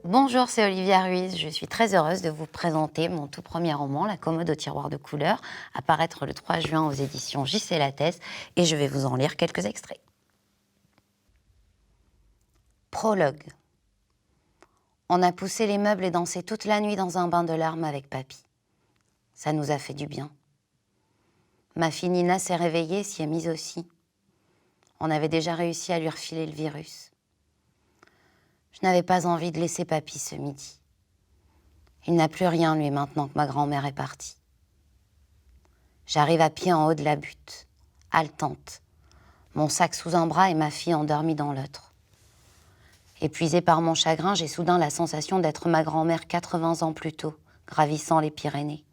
Bonjour, c'est Olivia Ruiz. Je suis très heureuse de vous présenter mon tout premier roman, La commode au tiroir de couleur, à paraître le 3 juin aux éditions J.C. Lattès, et je vais vous en lire quelques extraits. Prologue. On a poussé les meubles et dansé toute la nuit dans un bain de larmes avec papy. Ça nous a fait du bien. Ma fille Nina s'est réveillée, s'y est mise aussi. On avait déjà réussi à lui refiler le virus. Je n'avais pas envie de laisser papy ce midi. Il n'a plus rien, lui, maintenant que ma grand-mère est partie. J'arrive à pied en haut de la butte, haletante, mon sac sous un bras et ma fille endormie dans l'autre. Épuisée par mon chagrin, j'ai soudain la sensation d'être ma grand-mère 80 ans plus tôt, gravissant les Pyrénées.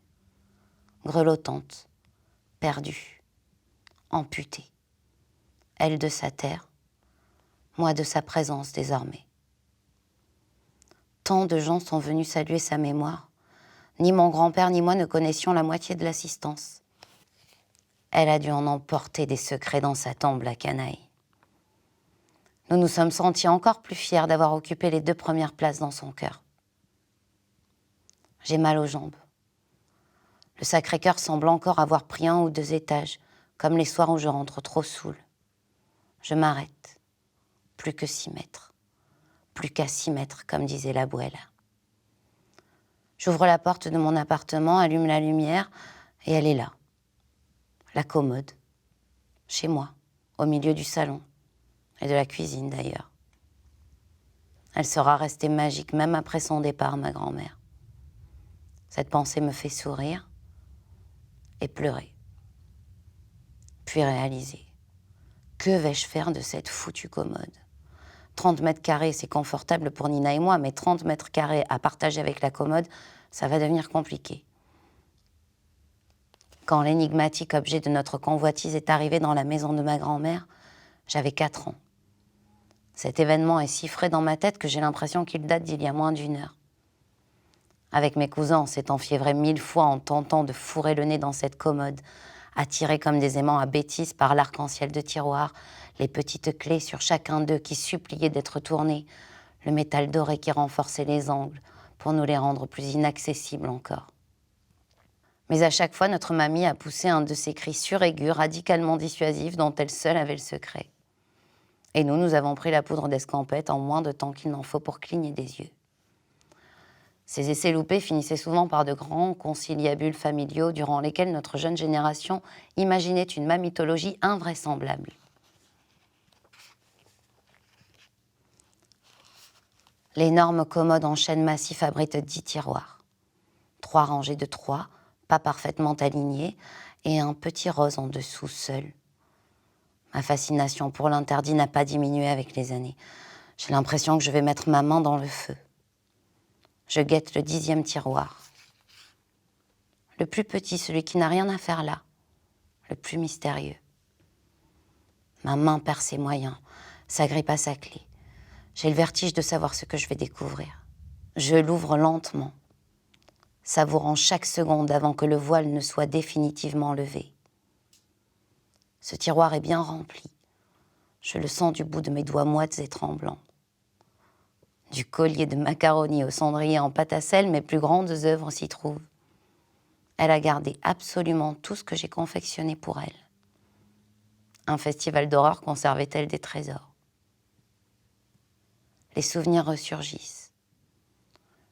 Grelottante, perdue, amputée. Elle de sa terre, moi de sa présence désormais. Tant de gens sont venus saluer sa mémoire. Ni mon grand-père ni moi ne connaissions la moitié de l'assistance. Elle a dû en emporter des secrets dans sa tombe, la canaille. Nous nous sommes sentis encore plus fiers d'avoir occupé les 2 premières places dans son cœur. J'ai mal aux jambes. Le Sacré-Cœur semble encore avoir pris 1 ou 2 étages, comme les soirs où je rentre trop saoule. Je m'arrête. Plus que 6 mètres. Plus qu'à 6 mètres, comme disait la Bouelle. J'ouvre la porte de mon appartement, allume la lumière, et elle est là. La commode. Chez moi, au milieu du salon. Et de la cuisine, d'ailleurs. Elle sera restée magique, même après son départ, ma grand-mère. Cette pensée me fait sourire et pleurer. Puis réaliser. Que vais-je faire de cette foutue commode ? 30 mètres carrés, c'est confortable pour Nina et moi, mais 30 mètres carrés à partager avec la commode, ça va devenir compliqué. Quand l'énigmatique objet de notre convoitise est arrivé dans la maison de ma grand-mère, j'avais 4 ans. Cet événement est si frais dans ma tête que j'ai l'impression qu'il date d'il y a moins d'1 heure. Avec mes cousins, on s'est enfiévrés 1000 fois en tentant de fourrer le nez dans cette commode, attirés comme des aimants à bêtises par l'arc-en-ciel de tiroirs, les petites clés sur chacun d'eux qui suppliaient d'être tournées, le métal doré qui renforçait les angles pour nous les rendre plus inaccessibles encore. Mais à chaque fois, notre mamie a poussé un de ces cris suraigus, radicalement dissuasifs, dont elle seule avait le secret. Et nous avons pris la poudre d'escampette en moins de temps qu'il n'en faut pour cligner des yeux. Ces essais loupés finissaient souvent par de grands conciliabules familiaux durant lesquels notre jeune génération imaginait une mammitologie invraisemblable. L'énorme commode en chêne massif abrite 10 tiroirs. 3 rangées de 3, pas parfaitement alignés, et un petit rose en dessous seul. Ma fascination pour l'interdit n'a pas diminué avec les années. J'ai l'impression que je vais mettre ma main dans le feu. Je guette le 10e tiroir. Le plus petit, celui qui n'a rien à faire là. Le plus mystérieux. Ma main perd ses moyens, s'agrippe à sa clé. J'ai le vertige de savoir ce que je vais découvrir. Je l'ouvre lentement, savourant chaque seconde avant que le voile ne soit définitivement levé. Ce tiroir est bien rempli. Je le sens du bout de mes doigts moites et tremblants. Du collier de macaroni au cendrier en pâte à sel, mes plus grandes œuvres s'y trouvent. Elle a gardé absolument tout ce que j'ai confectionné pour elle. Un festival d'horreur conservait-elle des trésors. Les souvenirs ressurgissent.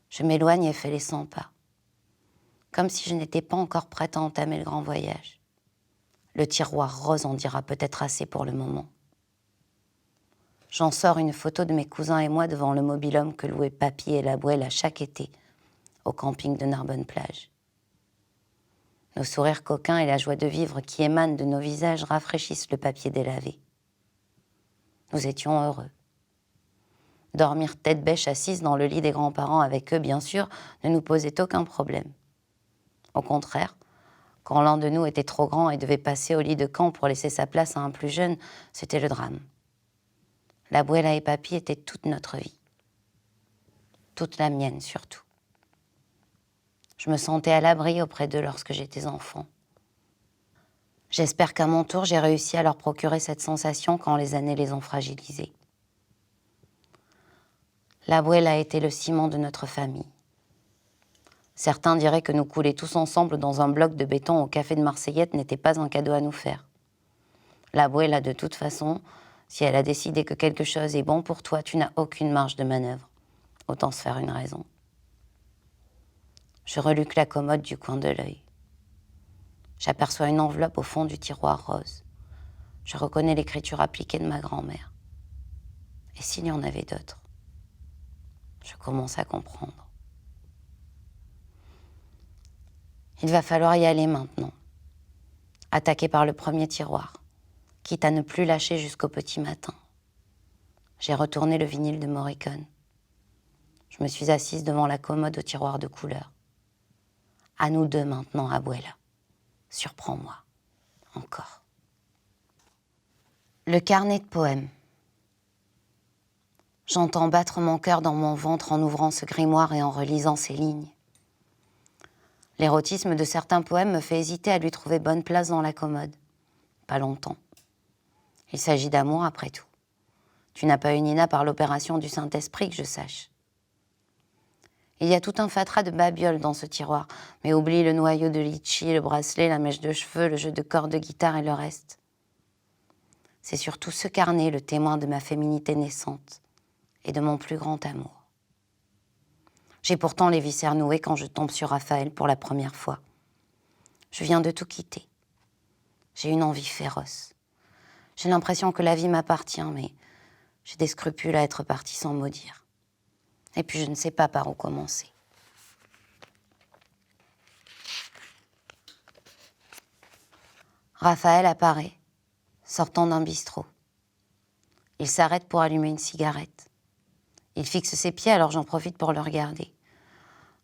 Je m'éloigne et fais les 100 pas. Comme si je n'étais pas encore prête à entamer le grand voyage. Le tiroir rose en dira peut-être assez pour le moment. J'en sors une photo de mes cousins et moi devant le mobil-home que louaient Papy et la Bouelle à chaque été, au camping de Narbonne-Plage. Nos sourires coquins et la joie de vivre qui émanent de nos visages rafraîchissent le papier délavé. Nous étions heureux. Dormir tête bêche assise dans le lit des grands-parents avec eux, bien sûr, ne nous posait aucun problème. Au contraire, quand l'un de nous était trop grand et devait passer au lit de camp pour laisser sa place à un plus jeune, c'était le drame. La Bouella et Papy étaient toute notre vie. Toute la mienne, surtout. Je me sentais à l'abri auprès d'eux lorsque j'étais enfant. J'espère qu'à mon tour, j'ai réussi à leur procurer cette sensation quand les années les ont fragilisés. L'abuela était le ciment de notre famille. Certains diraient que nous couler tous ensemble dans un bloc de béton au café de Marseillette n'était pas un cadeau à nous faire. L'abuela, de toute façon, si elle a décidé que quelque chose est bon pour toi, tu n'as aucune marge de manœuvre. Autant se faire une raison. Je reluque la commode du coin de l'œil. J'aperçois une enveloppe au fond du tiroir rose. Je reconnais l'écriture appliquée de ma grand-mère. Et s'il y en avait d'autres? Je commence à comprendre. Il va falloir y aller maintenant. Attaquer par le premier tiroir, quitte à ne plus lâcher jusqu'au petit matin. J'ai retourné le vinyle de Morricone. Je me suis assise devant la commode au tiroir de couleur. À nous deux maintenant, abuela. Surprends-moi. Encore. Le carnet de poèmes. J'entends battre mon cœur dans mon ventre en ouvrant ce grimoire et en relisant ces lignes. L'érotisme de certains poèmes me fait hésiter à lui trouver bonne place dans la commode. Pas longtemps. Il s'agit d'amour après tout. Tu n'as pas eu Nina par l'opération du Saint-Esprit que je sache. Il y a tout un fatras de babioles dans ce tiroir, mais oublie le noyau de litchi, le bracelet, la mèche de cheveux, le jeu de cordes de guitare et le reste. C'est surtout ce carnet le témoin de ma féminité naissante et de mon plus grand amour. J'ai pourtant les viscères noués quand je tombe sur Raphaël pour la première fois. Je viens de tout quitter. J'ai une envie féroce. J'ai l'impression que la vie m'appartient, mais j'ai des scrupules à être partie sans mot dire. Et puis je ne sais pas par où commencer. Raphaël apparaît, sortant d'un bistrot. Il s'arrête pour allumer une cigarette. Il fixe ses pieds, alors j'en profite pour le regarder.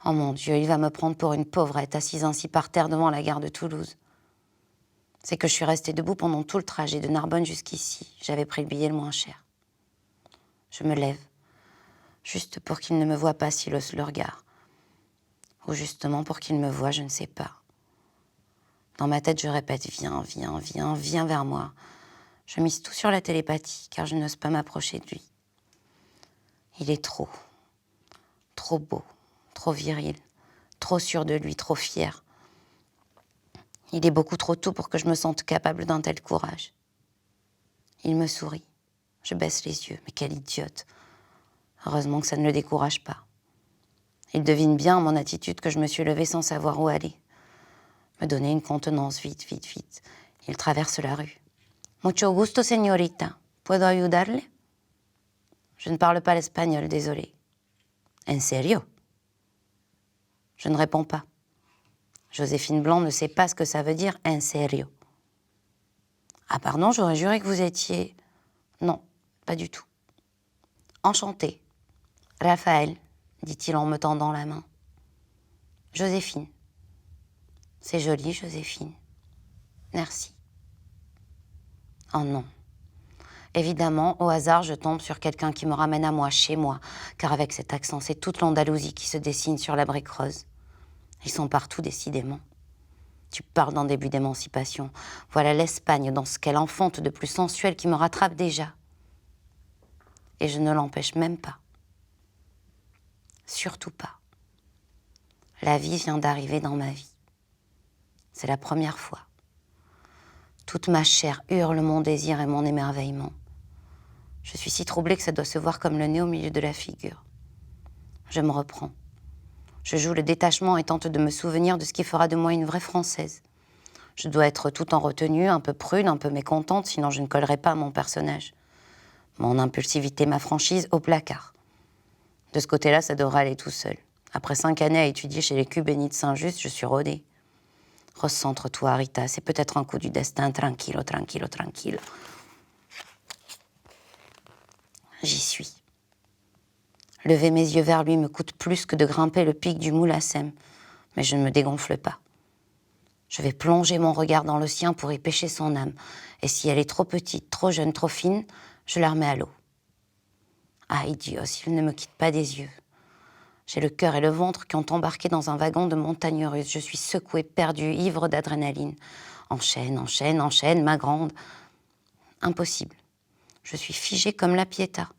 Oh mon Dieu, il va me prendre pour une pauvrette assise ainsi par terre devant la gare de Toulouse. C'est que je suis restée debout pendant tout le trajet de Narbonne jusqu'ici. J'avais pris le billet le moins cher. Je me lève, juste pour qu'il ne me voie pas s'il hausse le regard. Ou justement pour qu'il me voie, je ne sais pas. Dans ma tête, je répète « Viens, viens, viens, viens vers moi ». Je mise tout sur la télépathie, car je n'ose pas m'approcher de lui. Il est trop beau, trop viril, trop sûr de lui, trop fier. Il est beaucoup trop tout pour que je me sente capable d'un tel courage. Il me sourit. Je baisse les yeux. Mais quelle idiote. Heureusement que ça ne le décourage pas. Il devine bien mon attitude que je me suis levée sans savoir où aller. Me donner une contenance, vite, vite, vite. Il traverse la rue. Mucho gusto, señorita. ¿Puedo ayudarle? Je ne parle pas l'espagnol, désolé. En serio? Je ne réponds pas. Joséphine Blanc ne sait pas ce que ça veut dire en serio. Ah pardon, j'aurais juré que vous étiez... Non, pas du tout. Enchanté. Raphaël, dit-il en me tendant la main. Joséphine. C'est joli, Joséphine. Merci. Oh non. Évidemment, au hasard, je tombe sur quelqu'un qui me ramène à moi, chez moi, car avec cet accent, c'est toute l'Andalousie qui se dessine sur la brique rose. Ils sont partout, décidément. Tu parles d'un début d'émancipation. Voilà l'Espagne dans ce qu'elle enfante de plus sensuel qui me rattrape déjà. Et je ne l'empêche même pas. Surtout pas. La vie vient d'arriver dans ma vie. C'est la première fois. Toute ma chair hurle mon désir et mon émerveillement. Je suis si troublée que ça doit se voir comme le nez au milieu de la figure. Je me reprends. Je joue le détachement et tente de me souvenir de ce qui fera de moi une vraie Française. Je dois être tout en retenue, un peu prude, un peu mécontente, sinon je ne collerai pas à mon personnage. Mon impulsivité, ma franchise, au placard. De ce côté-là, ça devrait aller tout seul. Après 5 années à étudier chez les Cubénis de Saint-Just, je suis rodée. Recentre-toi, Rita, c'est peut-être un coup du destin. Tranquillo, tranquillo, tranquillo. J'y suis. Lever mes yeux vers lui me coûte plus que de grimper le pic du Moulassem, mais je ne me dégonfle pas. Je vais plonger mon regard dans le sien pour y pêcher son âme, et si elle est trop petite, trop jeune, trop fine, je la remets à l'eau. Ah, idiot, s'il ne me quitte pas des yeux. J'ai le cœur et le ventre qui ont embarqué dans un wagon de montagne russe. Je suis secouée, perdue, ivre d'adrénaline. Enchaîne, enchaîne, enchaîne, ma grande. Impossible. Je suis figée comme la Pietà.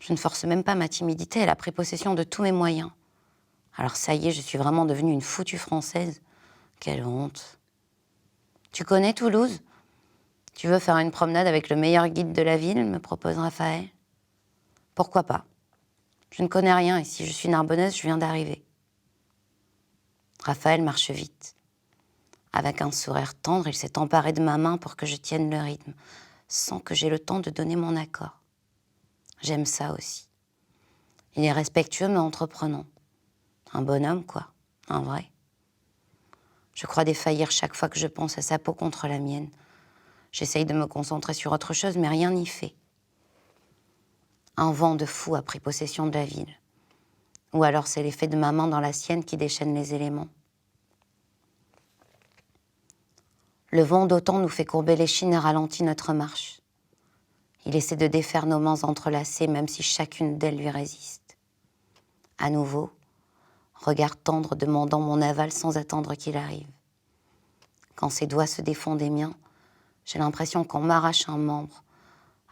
Je ne force même pas ma timidité, elle a pris possession de tous mes moyens. Alors ça y est, je suis vraiment devenue une foutue française. Quelle honte. Tu connais Toulouse? Tu veux faire une promenade avec le meilleur guide de la ville, me propose Raphaël. Pourquoi pas? Je ne connais rien ici, je suis narbonnaise, je viens d'arriver. Raphaël marche vite. Avec un sourire tendre, il s'est emparé de ma main pour que je tienne le rythme, sans que j'aie le temps de donner mon accord. J'aime ça aussi. Il est respectueux mais entreprenant. Un bonhomme, quoi. Un vrai. Je crois défaillir chaque fois que je pense à sa peau contre la mienne. J'essaye de me concentrer sur autre chose, mais rien n'y fait. Un vent de fou a pris possession de la ville. Ou alors c'est l'effet de ma main dans la sienne qui déchaîne les éléments. Le vent d'autant nous fait courber l'échine et ralentit notre marche. Il essaie de défaire nos mains entrelacées, même si chacune d'elles lui résiste. À nouveau, regard tendre demandant mon aval sans attendre qu'il arrive. Quand ses doigts se défont des miens, j'ai l'impression qu'on m'arrache un membre,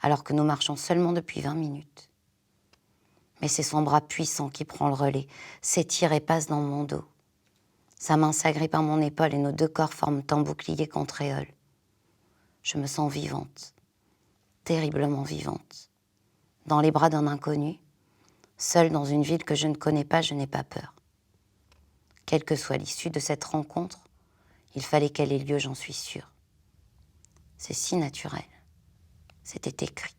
alors que nous marchons seulement depuis 20 minutes. Mais c'est son bras puissant qui prend le relais, s'étire et passe dans mon dos. Sa main s'agrippe à mon épaule et nos deux corps forment un bouclier contre éole. Je me sens vivante, terriblement vivante. Dans les bras d'un inconnu, seule dans une ville que je ne connais pas, je n'ai pas peur. Quelle que soit l'issue de cette rencontre, il fallait qu'elle ait lieu, j'en suis sûre. C'est si naturel. C'était écrit.